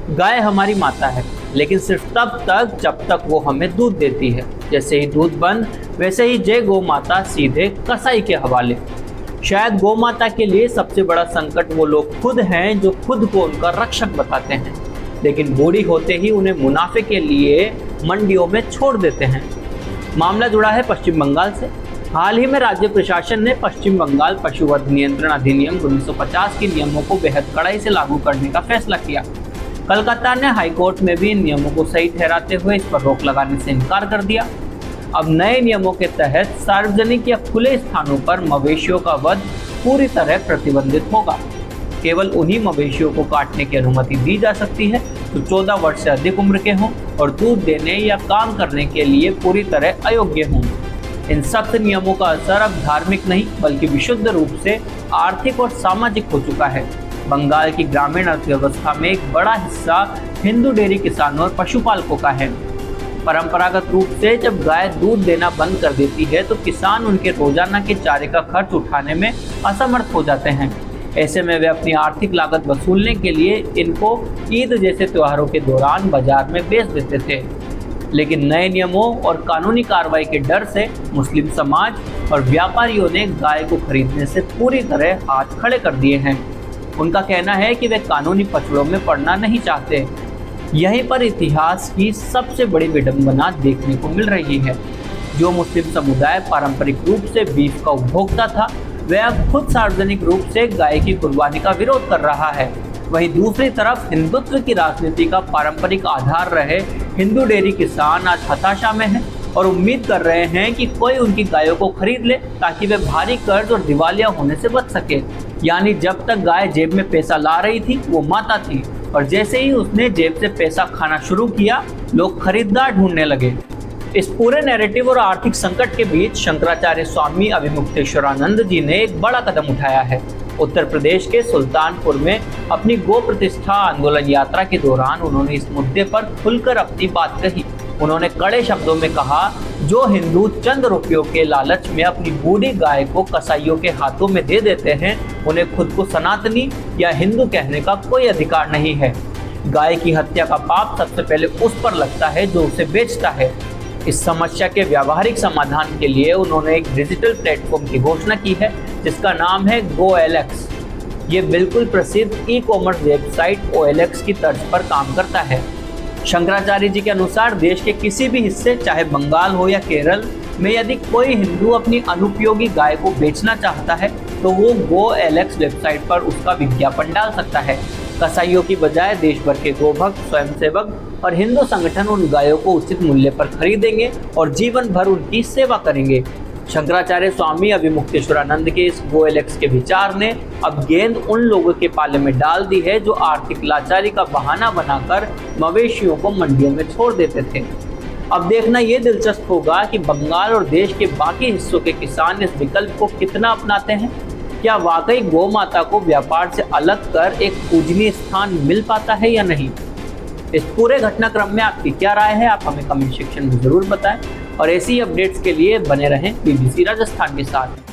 गाय हमारी माता है, लेकिन सिर्फ तब तक जब तक वो हमें दूध देती है। जैसे ही दूध बंद, वैसे ही जय गौ माता सीधे कसाई के हवाले। शायद गौ माता के लिए सबसे बड़ा संकट वो लोग खुद हैं जो खुद को उनका रक्षक बताते हैं, लेकिन बूढ़ी होते ही उन्हें मुनाफे के लिए मंडियों में छोड़ देते हैं। मामला जुड़ा है पश्चिम बंगाल से। हाल ही में राज्य प्रशासन ने पश्चिम बंगाल पशुवध नियंत्रण अधिनियम 1950 के नियमों को बेहद कड़ाई से लागू करने का फैसला किया। कलकत्ता ने हाईकोर्ट में भी इन नियमों को सही ठहराते हुए इस पर रोक लगाने से इनकार कर दिया। अब नए नियमों के तहत सार्वजनिक या खुले स्थानों पर मवेशियों का वध पूरी तरह प्रतिबंधित होगा। केवल उन्हीं मवेशियों को काटने की अनुमति दी जा सकती है जो 14 वर्ष से अधिक उम्र के हों और दूध देने या काम करने के लिए पूरी तरह अयोग्य हों। इन सख्त नियमों का असर अब धार्मिक नहीं बल्कि विशुद्ध रूप से आर्थिक और सामाजिक हो चुका है। बंगाल की ग्रामीण अर्थव्यवस्था में एक बड़ा हिस्सा हिंदू डेयरी किसानों और पशुपालकों का है। परंपरागत रूप से जब गाय दूध देना बंद कर देती है तो किसान उनके रोजाना के चारे का खर्च उठाने में असमर्थ हो जाते हैं। ऐसे में वे अपनी आर्थिक लागत वसूलने के लिए इनको ईद जैसे त्योहारों के दौरान बाजार में बेच देते थे। लेकिन नए नियमों और कानूनी कार्रवाई के डर से मुस्लिम समाज और व्यापारियों ने गाय को खरीदने से पूरी तरह हाथ खड़े कर दिए हैं। उनका कहना है कि वे कानूनी पचड़ों में पड़ना नहीं चाहते। यहीं पर इतिहास की सबसे बड़ी विडंबना देखने को मिल रही है। जो मुस्लिम समुदाय पारंपरिक रूप से बीफ का उपभोक्ता था, वह अब खुद सार्वजनिक रूप से गाय की कुर्बानी का विरोध कर रहा है। वहीं दूसरी तरफ हिंदुत्व की राजनीति का पारंपरिक आधार रहे हिंदू डेयरी किसान आज हताशा में हैं और उम्मीद कर रहे हैं कि कोई उनकी गायों को खरीद ले ताकि वे भारी कर्ज और दिवालिया होने से बच सके। यानी जब तक गाय जेब में पैसा ला रही थी वो माता थी, और जैसे ही उसने जेब से पैसा खाना शुरू किया, लोग खरीदार ढूंढने लगे। इस पूरे नैरेटिव और आर्थिक संकट के बीच शंकराचार्य स्वामी अभिमुक्तेश्वरानंद जी ने एक बड़ा कदम उठाया है। उत्तर प्रदेश के सुल्तानपुर में अपनी गो प्रतिष्ठा आंदोलन यात्रा के दौरान उन्होंने इस मुद्दे पर खुलकर अपनी बात कही। उन्होंने कड़े शब्दों में कहा, जो हिंदू चंद रुपयों के लालच में अपनी बूढ़ी गाय को कसाईयों के हाथों में दे देते हैं, उन्हें खुद को सनातनी या हिंदू कहने का कोई अधिकार नहीं है। गाय की हत्या का पाप सबसे पहले उस पर लगता है जो उसे बेचता है। इस समस्या के व्यावहारिक समाधान के लिए उन्होंने एक डिजिटल प्लेटफॉर्म की घोषणा की है जिसका नाम है GoLX। ये बिल्कुल प्रसिद्ध ई-कॉमर्स वेबसाइट OLX की तर्ज पर काम करता है। शंकराचार्य जी के अनुसार देश के किसी भी हिस्से, चाहे बंगाल हो या केरल में, यदि कोई हिंदू अपनी अनुपयोगी गाय को बेचना चाहता है तो वो GoLX वेबसाइट पर उसका विज्ञापन डाल सकता है। कसाईयों की बजाय देश भर के गोभक्त, स्वयंसेवक और हिंदू संगठन उन गायों को उचित मूल्य पर खरीदेंगे और जीवन भर उनकी सेवा करेंगे। शंकराचार्य स्वामी अभिमुक्तेश्वरानंद के इस GoLX के विचार ने अब गेंद उन लोगों के पाले में डाल दी है जो आर्थिक लाचारी का बहाना बनाकर मवेशियों को मंडियों में छोड़ देते थे। अब देखना ये दिलचस्प होगा कि बंगाल और देश के बाकी हिस्सों के किसान इस विकल्प को कितना अपनाते हैं। क्या वाकई गौ माता को व्यापार से अलग कर एक पूजनीय स्थान मिल पाता है या नहीं? इस पूरे घटनाक्रम में आपकी क्या राय है, आप हमें कमेंट सेक्शन में जरूर बताएं और ऐसी अपडेट्स के लिए बने रहें BBC राजस्थान के साथ।